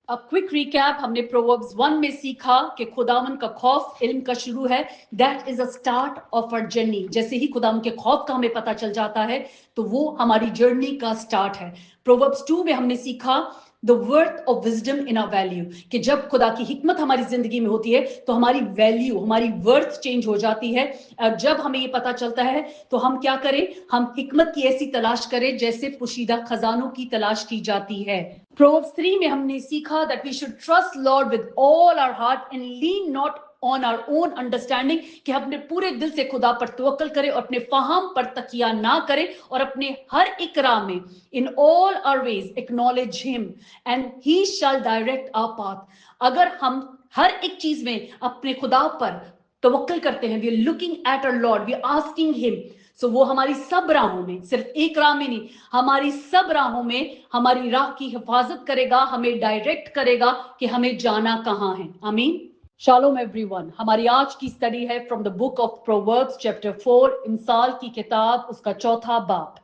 A quick recap, हमने Proverbs 1 में सीखा कि खुदावन का खौफ इल्म का शुरू है. That is a start of our journey. जैसे ही खुदावन के खौफ का हमें पता चल जाता है तो वो हमारी जर्नी का स्टार्ट है. Proverbs 2 में हमने सीखा the worth of wisdom in our value, कि जब खुदा की हिकमत हमारी जिंदगी में होती है तो हमारी वैल्यू, हमारी वर्थ चेंज हो जाती है. और जब हमें ये पता चलता है तो हम क्या करें, हम हिकमत की ऐसी तलाश करें जैसे पोशीदा खजानों की तलाश की जाती है. Proverbs 3 में हमने सीखा that we should trust Lord with all our heart and lean not on our own understanding, कि अपने पूरे दिल से खुदा पर तवक्कल करें और अपने फाहम पर तकिया ना करें और अपने हर एक राह में in all our ways acknowledge him and he shall direct our path. अगर हम हर एक चीज में अपने खुदा पर तवक्कल करते हैं, we are looking at our Lord, we are asking him, so वो हमारी सब राहों में, सिर्फ एक राह में नहीं, हमारी सब राहों में हमारी राह की हिफाजत करेगा, हमें डायरेक्ट करेगा कि हमें जाना कहाँ है. आमीन. Shalom everyone. हमारी आज की स्टडी है from the book of Proverbs chapter 4, इंसाल की किताब उसका चौथा बाब.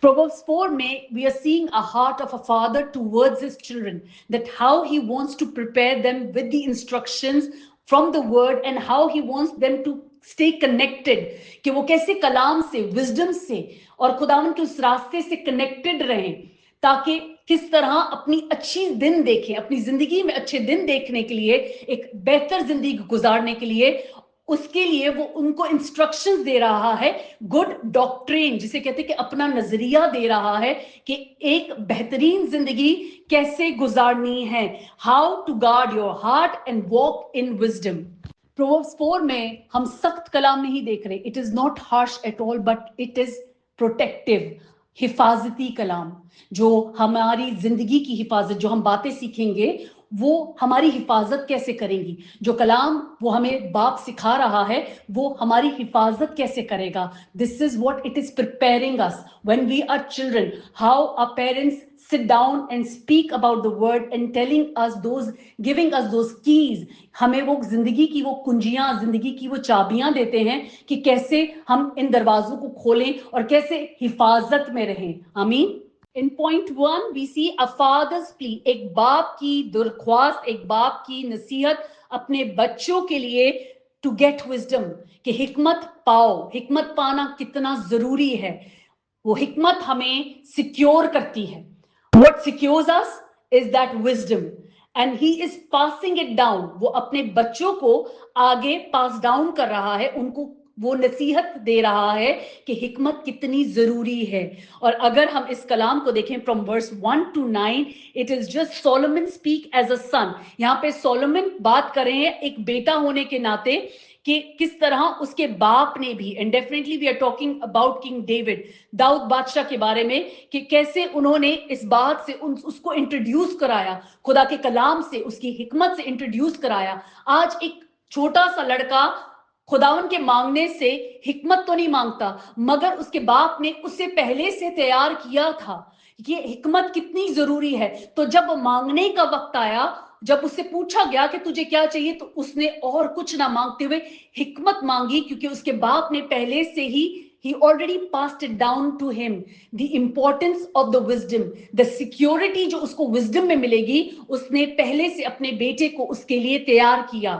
Proverbs 4 में we are seeing a heart of a father towards his children, that how he wants to prepare them with the instructions from the word and how he wants them to stay connected, कि वो कैसे कलाम से, wisdom से और खुदावन के उस रास्ते से connected रहें, ताकि किस तरह अपनी अच्छी दिन देखें, अपनी जिंदगी में अच्छे दिन देखने के लिए, एक बेहतर जिंदगी गुजारने के लिए, उसके लिए वो उनको इंस्ट्रक्शंस दे रहा है, गुड डॉक्ट्रिन जिसे कहते हैं कि अपना नजरिया दे रहा है कि एक बेहतरीन जिंदगी कैसे गुजारनी है, how to guard your heart and walk in wisdom. Proverbs 4 में हम सख्त कलाम नहीं देख रहे, it is not harsh at all but it is protective, हिफाजती कलाम, जो हमारी जिंदगी की हिफाजत, जो हम बातें सीखेंगे वो हमारी हिफाजत कैसे करेंगी, जो कलाम वो हमें बाप सिखा रहा है वो हमारी हिफाजत कैसे करेगा. This is what it is preparing us when we are children, how our parents sit down and speak about the word and telling us those, giving us those keys, हमें वो जिंदगी की वो कुंजियां, जिंदगी की वो चाबियां देते हैं कि कैसे हम इन दरवाजों को खोलें और कैसे हिफाजत में रहें. आमीन. In point 1 we see a father's plea, एक बाप की दरख्वास्त, एक बाप की नसीहत अपने बच्चों के लिए to get wisdom, कि हिकमत पाओ. हिकमत पाना कितना जरूरी है. वो हिकमत हमें सिक्योर करती है. What secures us is that wisdom, and he is passing it down. वो अपने बच्चों को आगे पास डाउन कर रहा है, उनको वो नसीहत दे रहा है कि हिकमत कितनी जरूरी है. और अगर हम इस कलाम को देखें from verse 1 to 9, it is just Solomon speak as a son. यहाँ पे सोलोमन बात कर रहे हैं एक बेटा होने के नाते कि किस तरह उसके बाप ने भी, and definitely we are talking about king David, Daud बादशाह के बारे में, कि कैसे उन्होंने इस बात से उसको इंट्रोड्यूस कराया, खुदा के कलाम से, उसकी हिकमत से इंट्रोड्यूस कराया. आज एक छोटा सा लड़का खुदावन के मांगने से हिकमत तो नहीं मांगता, मगर उसके बाप ने उससे पहले से तैयार किया था कि हिकमत कितनी जरूरी है. तो जब मांगने का वक्त आया, जब उससे पूछा गया कि तुझे क्या चाहिए, तो उसने और कुछ ना मांगते हुए हिकमत मांगी, क्योंकि उसके बाप ने पहले से ही he already passed it down to him the importance of the wisdom, the security जो उसको wisdom में मिलेगी, उसने पहले से अपने बेटे को उसके लिए तैयार किया.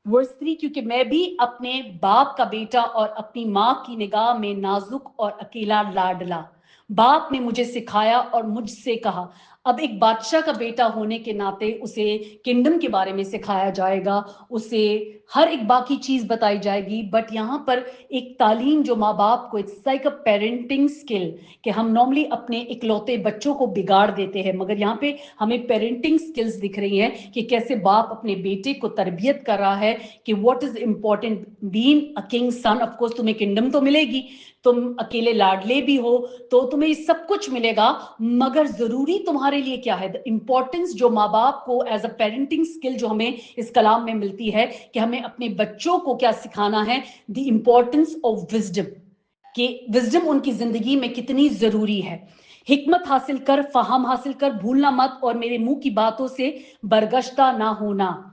वर्स 3, क्योंकि मैं भी अपने बाप का बेटा और अपनी माँ की निगाह में नाजुक और अकेला लाडला. बाप ने मुझे सिखाया और मुझसे कहा. अब एक बादशाह का बेटा होने के नाते उसे किंगडम के बारे में सिखाया जाएगा, उसे हर एक बाकी चीज बताई जाएगी. बट यहाँ पर एक तालीम जो माँ बाप को, it's like a parenting skill, कि हम नॉर्मली अपने इकलौते बच्चों को बिगाड़ देते हैं, मगर यहाँ पे हमें पेरेंटिंग स्किल्स दिख रही हैं कि कैसे बाप अपने बेटे को तरबियत कर रहा है कि what is important being a king son. Of course तुम्हें किंगडम तो मिलेगी, तुम अकेले लाडले भी हो तो तुम्हें ये सब कुछ मिलेगा, मगर जरूरी तुम्हारे लिए क्या है. द इंपॉर्टेंस जो माँ बाप को एज अ पेरेंटिंग स्किल जो हमें इस कलाम में मिलती है कि हमें अपने बच्चों को क्या सिखाना है, द इंपॉर्टेंस ऑफ विजडम, कि विजडम उनकी जिंदगी में कितनी जरूरी है. हिकमत हासिल कर, फहम हासिल कर, भूलना मत और मेरे मुंह की बातों से बरगश्ता ना होना.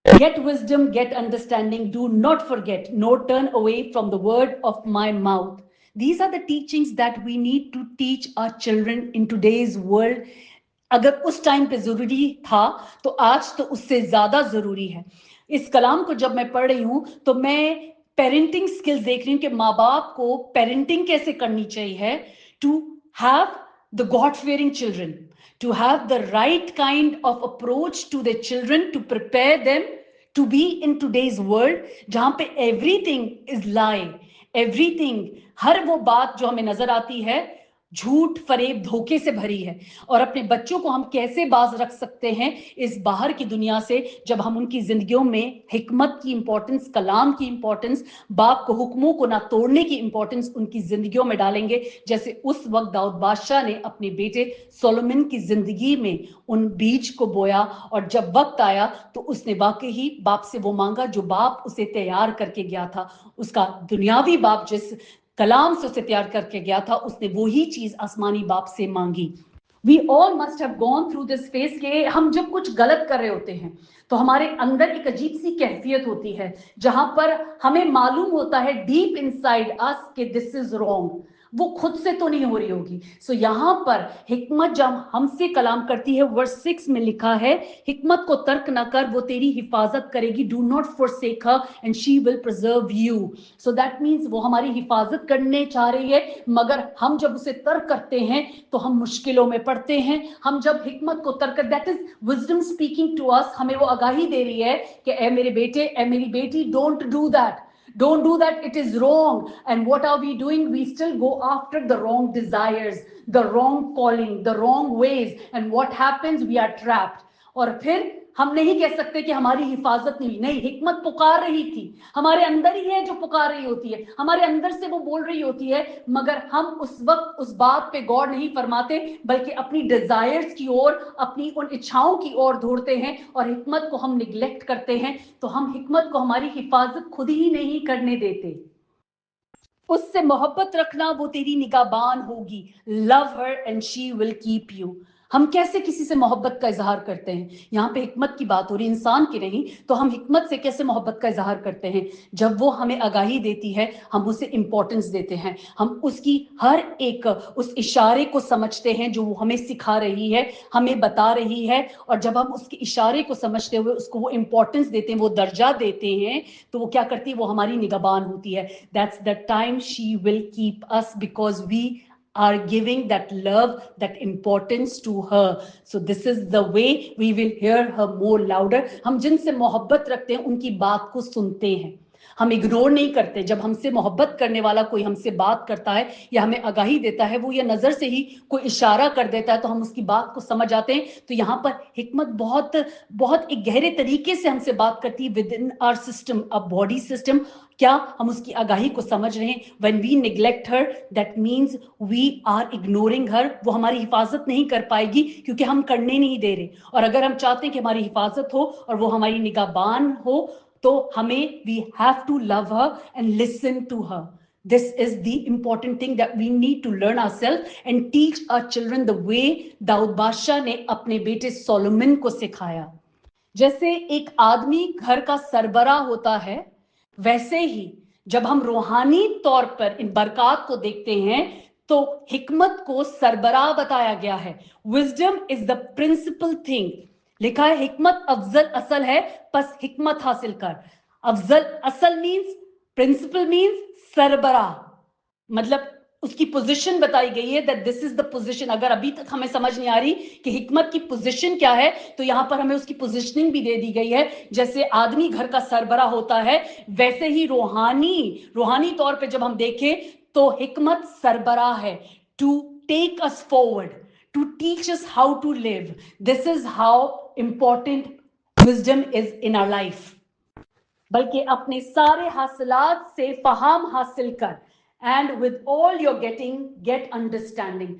Get wisdom, get understanding. Do not forget, nor turn away from the word of my mouth. These are the teachings that we need to teach our children in today's world. اگر اس ٹائم پہ ضروری تھا تو آج تو اس سے زیادہ ضروری ہے. اس کلام کو جب میں پڑھ رہی ہوں تو میں پیرنٹنگ سکلز دیکھ رہی ہوں کہ ماں باپ کو پیرنٹنگ کیسے کرنی چاہیے to have the God-fearing children, to have the right kind of approach to their children, to prepare them to be in today's world, جہاں پہ everything is lie, everything, ہر وہ بات جو ہمیں نظر آتی ہے جھوٹ فریب دھوکے سے بھری ہے. اور اپنے بچوں کو ہم کیسے باز رکھ سکتے ہیں اس باہر کی دنیا سے جب ہم ان کی زندگیوں میں حکمت کی امپورٹنس, کلام کی امپورٹنس, باپ کو حکموں کو نہ توڑنے کی امپورٹنس ان کی زندگیوں میں ڈالیں گے, جیسے اس وقت داؤد بادشاہ نے اپنے بیٹے سولومن کی زندگی میں ان بیج کو بویا, اور جب وقت آیا تو اس نے واقعی باپ سے وہ مانگا جو باپ اسے تیار کر کے گیا تھا. اس کا دنیاوی باپ جس کلام سے اسے تیار کر کے گیا تھا اس نے وہی چیز آسمانی باپ سے مانگی. We all must have gone through this phase کہ ہم جب کچھ غلط کر رہے ہوتے ہیں تو ہمارے اندر ایک عجیب سی کیفیت ہوتی ہے جہاں پر ہمیں معلوم ہوتا ہے ڈیپ انسائڈ اس کہ this is wrong, وہ خود سے تو نہیں ہو رہی ہوگی. سو یہاں پر حکمت جب ہم سے کلام کرتی ہے, ورس 6 میں لکھا ہے حکمت کو ترک نہ کر, وہ تیری حفاظت کرے گی. Do not forsake her and she will preserve you. So that means وہ ہماری حفاظت کرنے چاہ رہی ہے, مگر ہم جب اسے ترک کرتے ہیں تو ہم مشکلوں میں پڑتے ہیں. ہم جب حکمت کو ترک, that is wisdom speaking to us, ہمیں وہ آگاہی دے رہی ہے کہ اے میرے بیٹے, اے میری بیٹی, don't do that. Don't do that, it is wrong. And what are we doing? We still go after the wrong desires, the wrong calling, the wrong ways. And what happens? We are trapped. اور پھر ہم نہیں کہہ سکتے کہ ہماری حفاظت نہیں, حکمت پکار رہی تھی, ہمارے اندر ہی ہے جو پکار رہی ہوتی ہے, ہمارے اندر سے وہ بول رہی ہوتی ہے, مگر ہم اس وقت اس بات پہ غور نہیں فرماتے بلکہ اپنی ڈیزائرز کی اور اپنی ان اچھاؤں کی اور دوڑتے ہیں اور حکمت کو ہم نیگلیکٹ کرتے ہیں. تو ہم حکمت کو ہماری حفاظت خود ہی نہیں کرنے دیتے. اس سے محبت رکھنا, وہ تیری نگہبان ہوگی. Love her and she will keep you. ہم کیسے کسی سے محبت کا اظہار کرتے ہیں؟ یہاں پہ حکمت کی بات ہو رہی, انسان کی نہیں. تو ہم حکمت سے کیسے محبت کا اظہار کرتے ہیں؟ جب وہ ہمیں آگاہی دیتی ہے, ہم اسے امپورٹنس دیتے ہیں, ہم اس کی ہر ایک اس اشارے کو سمجھتے ہیں جو وہ ہمیں سکھا رہی ہے, ہمیں بتا رہی ہے, اور جب ہم اس کے اشارے کو سمجھتے ہوئے اس کو وہ امپورٹنس دیتے ہیں, وہ درجہ دیتے ہیں, تو وہ کیا کرتی ہے؟ وہ ہماری نگہبان ہوتی ہے. That's the time she will keep us because we are giving that love, that importance to her. So this is the way we will hear her more louder. ہم جن سے محبت رکھتے ہیں ان کی بات کو سنتے ہیں, ہم اگنور نہیں کرتے. جب ہم سے محبت کرنے والا کوئی ہم سے بات کرتا ہے یا ہمیں آگاہی دیتا ہے, وہ یہ نظر سے ہی کوئی اشارہ کر دیتا ہے تو ہم اس کی بات کو سمجھ آتے ہیں. تو یہاں پر حکمت بہت بہت ایک گہرے طریقے سے ہم سے بات کرتی ہے with in our system, a body system. کیا ہم اس کی آگاہی کو سمجھ رہے ہیں؟ when we neglect her, that means we are ignoring her. وہ ہماری حفاظت نہیں کر پائے گی کیونکہ ہم کرنے نہیں دے رہے. اور اگر ہم چاہتے ہیں کہ ہماری حفاظت ہو اور وہ ہماری نگہبان ہو تو ہمیں we have to love her and listen to her. This is the important thing that we need to learn ourselves and teach our children the way داؤد بادشاہ نے اپنے بیٹے سولومن کو سکھایا. جیسے ایک آدمی گھر کا سربراہ ہوتا ہے, ویسے ہی جب ہم روحانی طور پر ان برکات کو دیکھتے ہیں تو حکمت کو سربراہ بتایا گیا ہے. Wisdom is the principal thing. لکھا ہے حکمت افضل اصل ہے, پس حکمت حاصل کر. افضل اصل مینس, پرنسپل مینس سربراہ, مطلب اس کی پوزیشن بتائی گئی ہے that this is the position. اگر ابھی تک ہمیں سمجھ نہیں آ رہی کہ حکمت کی پوزیشن کیا ہے تو یہاں پر ہمیں اس کی پوزیشننگ بھی دے دی گئی ہے. جیسے آدمی گھر کا سربراہ ہوتا ہے ویسے ہی روحانی طور پہ جب ہم دیکھیں تو حکمت سربراہ ہے, to take us forward, to teach us how to live. This is how important wisdom is in our life. بلکہ اپنے سارے حاصلات سے فہم حاصل کر, and with all you're getting, get understanding.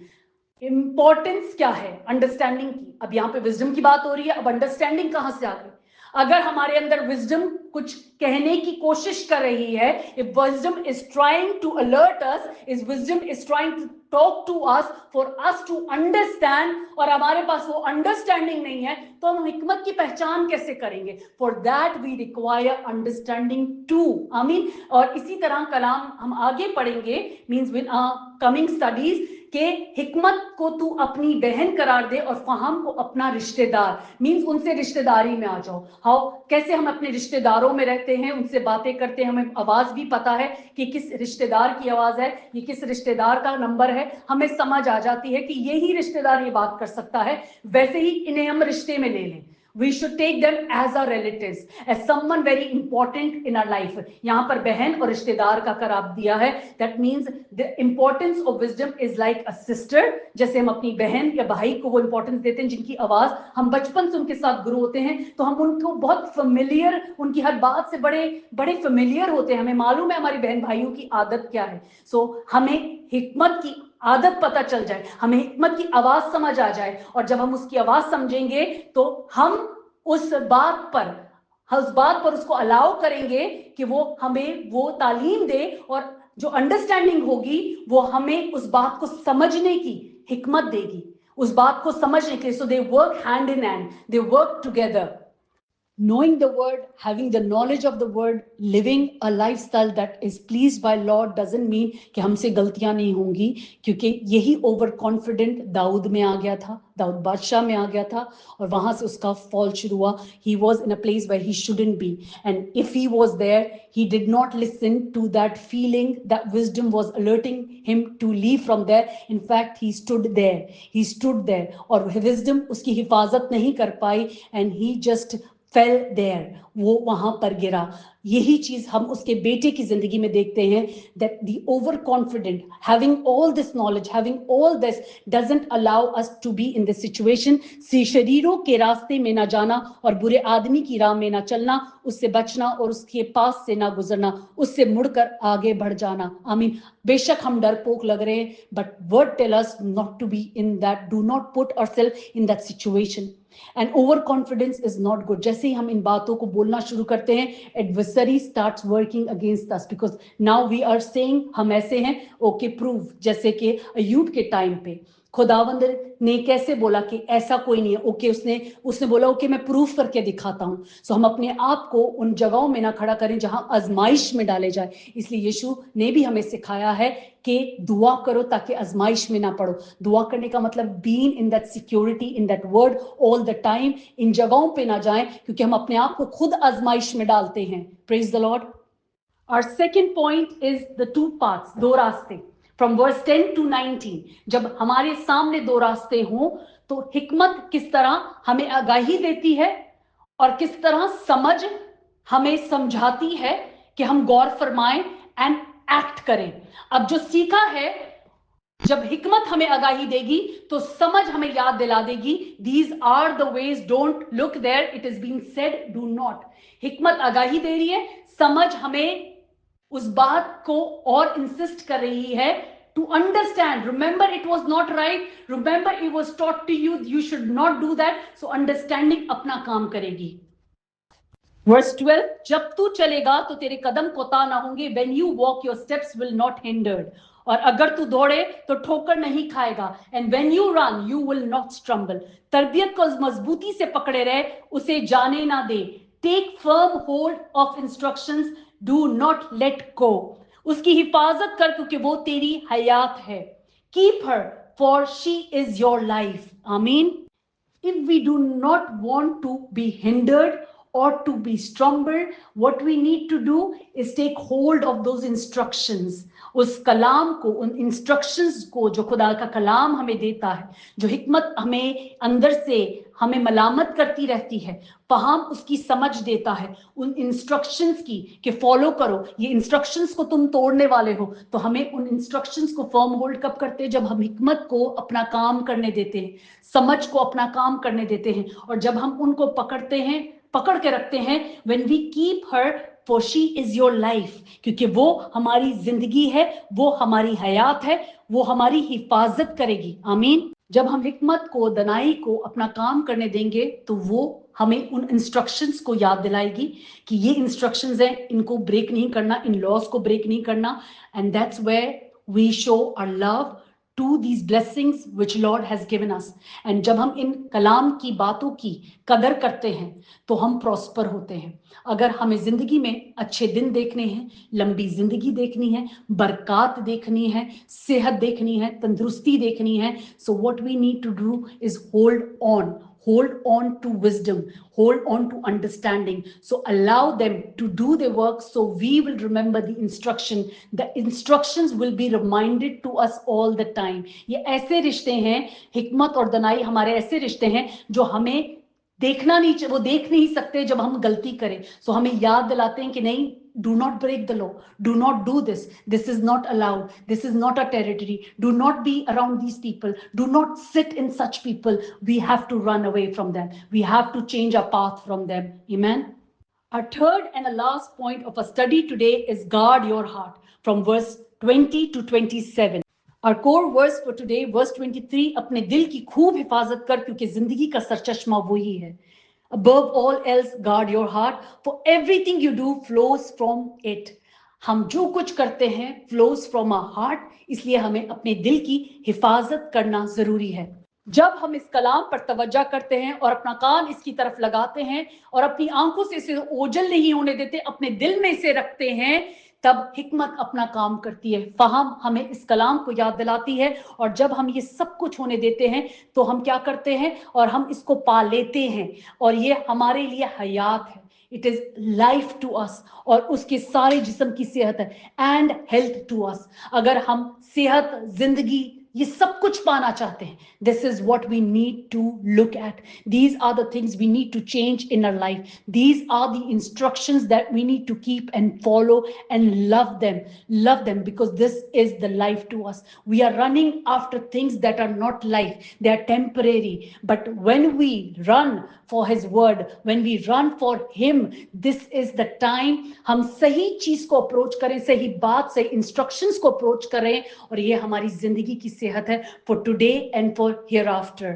Importance کیا ہے انڈرسٹینڈنگ کی؟ اب یہاں پہ وزڈم کی بات ہو رہی ہے, اب انڈرسٹینڈنگ کہاں سے آ گئی؟ اگر ہمارے اندر وزڈم کچھ کہنے کی کوشش کر رہی ہے, if wisdom is trying to alert us, if wisdom is trying to talk to us for us to understand, اور ہمارے پاس وہ انڈرسٹینڈنگ نہیں ہے تو ہم حکمت کی پہچان کیسے کریں گے؟ For that we require understanding too. آمین. اور اسی طرح کلام ہم آگے پڑھیں گے, means with coming studies, کہ हिकमत को तू अपनी बहन करार दे और फहम को अपना रिश्तेदार, मीन्स उनसे रिश्तेदारी में आ जाओ. हाउ, कैसे हम अपने रिश्तेदारों में रहते हैं, उनसे बातें करते हैं, हमें आवाज भी पता है कि किस रिश्तेदार की आवाज है, ये किस रिश्तेदार का नंबर है, हमें समझ आ जाती है कि यही रिश्तेदार ये बात कर सकता है. वैसे ही इन्हें हम रिश्ते में ले लें. We should take them as our relatives, as someone very important in our life. यहाँ पर बहन और रिश्तेदार का करार दिया है. That means the importance of wisdom is like a sister. जैसे हम अपनी बहन या भाई को वो importance देते हैं जिनकी आवाज हम बचपन से उनके साथ ग्रो होते हैं, तो हम उनको बहुत familiar, उनकी हर बात से बड़े familiar होते हैं. हमें मालूम है हमारी बहन भाइयों की आदत क्या है. So हमें हिकमत की आदत पता चल जाए, हमें हिकमत की आवाज समझ आ जाए, और जब हम उसकी आवाज समझेंगे तो हम उस बात पर उसको अलाउ करेंगे कि वो हमें वो तालीम दे, और जो अंडरस्टैंडिंग होगी वो हमें उस बात को समझने की हिकमत देगी, उस बात को समझने के लिए. So they work hand in hand, they work together. Knowing the word, having the knowledge of the word, living a lifestyle that is pleased by Lord doesn't mean कि हमसे गलतियां नहीं होंगी, क्योंकि यही ओवर कॉन्फिडेंट दाऊद में आ गया था, दाऊद बादशाह में आ गया था, और वहां से उसका फॉल शुरू हुआ. He was in a place where he shouldn't be, and if he was there, he did not listen to that feeling that wisdom was alerting him to leave from there. In fact, he stood there, और wisdom उसकी हिफाजत नहीं कर पाई, and he just fell there, वो वहां पर गिरा. यही चीज हम उसके बेटे की जिंदगी में देखते हैं, that the overconfident, having all this knowledge, having all this doesn't allow us to be in this situation. शरीरों के रास्ते में ना जाना और बुरे आदमी की राह में ना चलना, उससे बचना और उसके पास से ना गुजरना, उससे मुड़कर आगे बढ़ जाना. आमीन. बेशक हम डरपोक लग रहे हैं, but word tell us not to be in that, do not put ourselves in that situation. And overconfidence is not good. जैसे ही हम इन बातों को बोलना शुरू करते हैं, adversary starts working against us, because now we are saying हम ऐसे हैं. Okay, prove. जैसे कि अय्यूब के टाइम पे खुदावंद ने कैसे बोला कि ऐसा कोई नहीं है. ओके, उसने बोला ओके मैं प्रूफ करके दिखाता हूं. सो हम अपने आप को उन जगहों में ना खड़ा करें जहां आजमाइश में डाले जाए. इसलिए यीशु ने भी हमें सिखाया है कि दुआ करो ताकि आजमाइश में ना पड़ो. दुआ करने का मतलब being in that security, in that word all the time. इन जगहों पे ना जाएं क्योंकि हम अपने आप को खुद आजमाइश में डालते हैं. Praise the Lord. Our second point is the two paths, दो रास्ते. From verse 10 to 19, जब हमारे सामने दो रास्ते हों तो हिकमत किस तरह हमें आगाही देती है और किस तरह समझ हमें समझाती है कि हम गौर फरमाएं एंड एक्ट करें. अब जो सीखा है, जब हिकमत हमें आगाही देगी तो समझ हमें याद दिला देगी. These are the ways, don't look there, it is being said, do not. हिकमत आगाही दे रही है, समझ हमें उस बात को और इंसिस्ट कर रही है to understand. Remember, it was not right. Remember, it was taught to you. You should not do that. So understanding अपना काम करेगी. Verse 12, जब तू चलेगा तो तेरे कदम कोता ना होंगे. When you walk, your steps will not hindered. और अगर तू दौड़े तो ठोकर नहीं खाएगा. And when you run, you will not stumble. तरबियत को मजबूती से पकड़े रहे, उसे जाने ना दे. Take firm hold of instructions. Do not let go. उसकी हिफाजत कर क्योंकि वो तेरी हयात है. Keep her, for she is your life. Amen. If we do not want to be hindered or to be stumbled, what we need to do is take hold of those instructions. उस कलाम को, उन instructions को जो खुदा का कलाम हमें देता है, जो हिकमत हमें अंदर से हमें मलामत करती रहती है, फहम उसकी समझ देता है उन इंस्ट्रक्शंस की कि फॉलो करो. ये इंस्ट्रक्शंस को तुम तोड़ने वाले हो, तो हमें उन इंस्ट्रक्शंस को फर्म होल्ड कब करते हैं? जब हम हिकमत को अपना काम करने देते हैं, समझ को अपना काम करने देते हैं, और जब हम उनको पकड़ के रखते हैं. when we keep her, for she is your life, क्योंकि वो हमारी जिंदगी है, वो हमारी हयात है, वो हमारी हिफाजत करेगी. आमीन. जब हम हिकमत को, दनाई को अपना काम करने देंगे तो वो हमें उन इंस्ट्रक्शंस को याद दिलाएगी कि ये इंस्ट्रक्शंस हैं, इनको ब्रेक नहीं करना, इन लॉज को ब्रेक नहीं करना. And that's where we show our love to these blessings which Lord has given us. And जब हम इन कलाम की बातों की कदर करते हैं तो हम प्रॉस्पर होते हैं. अगर हमें जिंदगी में अच्छे दिन देखने हैं, लंबी जिंदगी देखनी है, बरकत देखनी है, सेहत देखनी है, तंदुरुस्ती देखनी है, so what we need to do is hold on to wisdom, hold on to understanding. So allow them to do their work, so we will remember the instructions will be reminded to us all the time. ये ऐसे रिश्ते हैं, हिकमत और दनाई हमारे ऐसे रिश्ते हैं जो हमें देखना नहीं, वो देख नहीं सकते जब हम गलती करें. सो हमें याद दिलाते हैं कि नहीं, do not break the law, do not do this, this is not allowed, this is not a territory, do not be around these people, do not sit in such people. We have to run away from them, we have to change our path from them. Amen. Our third and a last point of our study today is guard your heart, from verse 20 to 27. Our core verse for today, verse 23, अपने दिल की खूब हिफाजत कर, क्योंकि जिंदगी का सरचश्मा वही है. Above all else, guard your heart, for everything you do flows from it. हम जो कुछ करते हैं flows from our heart, इसलिए हमें अपने दिल की हिफाजत करना जरूरी है. जब हम इस कलाम पर तवज्जो करते हैं और अपना कान इसकी तरफ लगाते हैं और अपनी आंखों से इसे ओझल नहीं होने देते, अपने दिल में इसे रखते हैं, तब हिकमत अपना काम करती है. फहम हमें इस कलाम को याद दिलाती है, और जब हम ये सब कुछ होने देते हैं तो हम क्या करते हैं, और हम इसको पा लेते हैं, और ये हमारे लिए हयात है. It is life to us, और उसके सारे जिस्म की सेहत है, एंड हेल्थ टू अस. अगर हम सेहत, जिंदगी, ये सब कुछ पाना चाहते हैं, this is what we need to look at. These are the things we need to change in our life. These are the instructions that we need to keep and follow and love them, because this is the life to us. We are running after things that are not life, they are temporary. But when we run for his word, when we run for him, this is the time हम सही चीज को approach करें, सही बात, सही instructions को approach करें, और ये हमारी जिंदगी की सेहत है for today and for hereafter.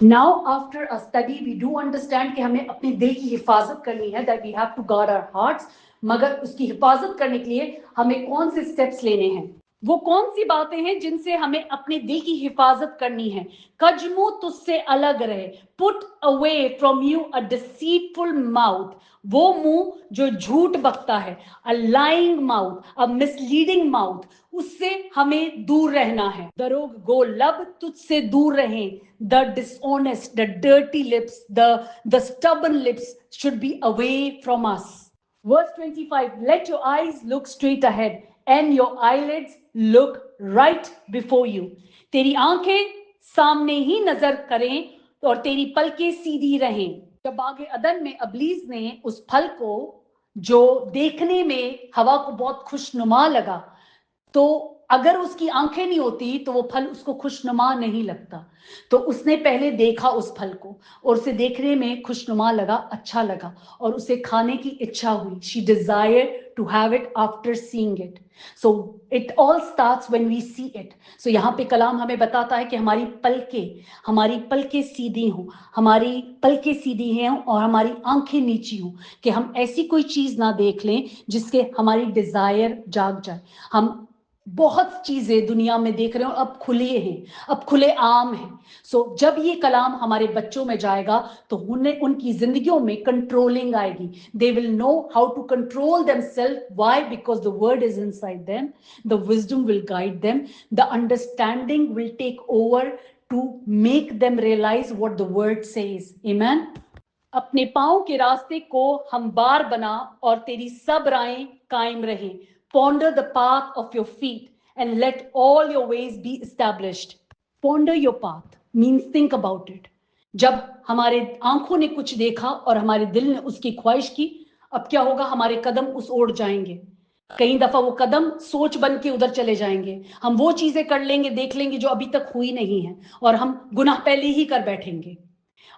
Now after a study we do understand कि हमें अपने दिल की हिफाजत करनी है, that we have to guard our hearts. मगर उसकी हिफाजत करने के लिए हमें कौन से स्टेप्स लेने हैं, वो कौन सी बातें हैं जिनसे हमें अपने दिल की हिफाजत करनी है. कजमू तुझसे अलग रहे, put away from you a deceitful mouth, वो मुंह जो झूठ बकता है, अ लाइंग माउथ, अ मिसलीडिंग माउथ, उससे हमें दूर रहना है. दरोग गो लब, तुझसे दूर रहें. The dishonest, the dirty lips, the stubborn lips should be away from us. Verse 25, let your eyes look straight ahead and your eyelids look right before you. तेरी आंखें सामने ही नजर करें और तेरी पलकें सीधी रहें. जब बागे अदन में अबलीस ने उस फल को, जो देखने में हवा को बहुत खुशनुमा लगा, तो अगर उसकी आंखें नहीं होती तो वो फल उसको खुशनुमा नहीं लगता. तो उसने पहले देखा उस फल को, और उसे देखने में खुशनुमा लगा, अच्छा लगा, और उसे खाने की इच्छा हुई. She desired to have it after seeing it. So it all starts when we see it. So यहाँ पे कलाम हमें बताता है कि हमारी पलकें सीधी हों, हमारी पलकें सीधी हैं और हमारी आंखें नीची हों, कि हम ऐसी कोई चीज ना देख लें जिसके हमारी डिजायर जाग जाए. हम बहुत चीजें दुनिया में देख रहे हैं और अब खुले आम हैं. सो जब ये कलाम हमारे बच्चों में जाएगा तो उन्हें, उनकी जिंदगियों में कंट्रोलिंग आएगी. They will know how to control themselves. Why? Because the word is inside them. The wisdom will guide them. The understanding will take over to make them realise what the word says. Amen. अपने पांव के रास्ते को हमवार बना और तेरी सब राहें कायम रहें. Ponder the path of your feet and let all your ways be established. Ponder your path means think about it. जब हमारे आंखों ने कुछ देखा और हमारे दिल ने उसकी ख्वाहिश की, अब क्या होगा, हमारे कदम उस ओर जाएंगे. कई दफा वो कदम सोच बन के उधर चले जाएंगे. हम वो चीजें कर लेंगे, देख लेंगे जो अभी तक हुई नहीं है, और हम गुनाह पहले ही कर बैठेंगे.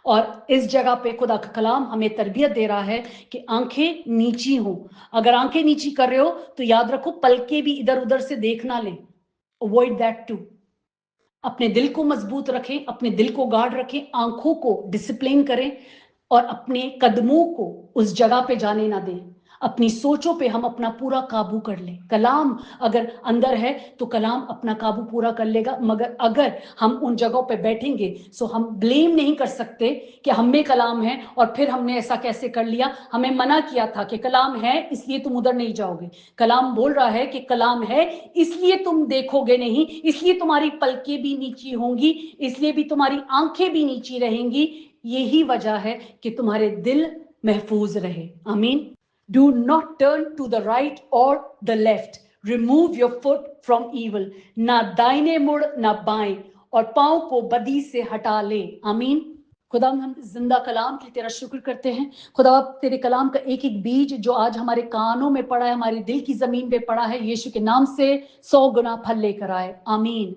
और इस जगह पे खुदा का कलाम हमें तरबियत दे रहा है कि आंखें नीची हों. अगर आंखें नीची कर रहे हो तो याद रखो, पलके भी इधर उधर से देख ना लें. Avoid that too. अपने दिल को मजबूत रखें, अपने दिल को गार्ड रखें, आंखों को डिसिप्लिन करें, और अपने कदमों को उस जगह पे जाने ना दें. अपनी सोचों पे हम अपना पूरा काबू कर लें। कलाम अगर अंदर है तो कलाम अपना काबू पूरा कर लेगा, मगर अगर हम उन जगहों पे बैठेंगे सो हम ब्लेम नहीं कर सकते कि हम में कलाम है और फिर हमने ऐसा कैसे कर लिया। हमें मना किया था कि कलाम है इसलिए तुम उधर नहीं जाओगे। कलाम बोल रहा है कि कलाम है इसलिए तुम देखोगे नहीं, इसलिए तुम्हारी पलकें भी नीची होंगी, इसलिए भी तुम्हारी आंखें भी नीची रहेंगी। यही वजह है कि तुम्हारे दिल महफूज रहे। आमीन। Do not turn to the right or the left. Remove your foot from evil. ना दाहिने मुड़ ना बाएं, और पांव को बदी से हटा ले। आमीन। खुदा हम जिंदा कलाम की तेरा शुक्र करते हैं। खुदा तेरे कलाम का एक एक बीज जो आज हमारे कानों में पड़ा है, हमारे दिल की जमीन पे पड़ा है, यीशु के नाम से 100 गुना फल लेकर आए। आमीन।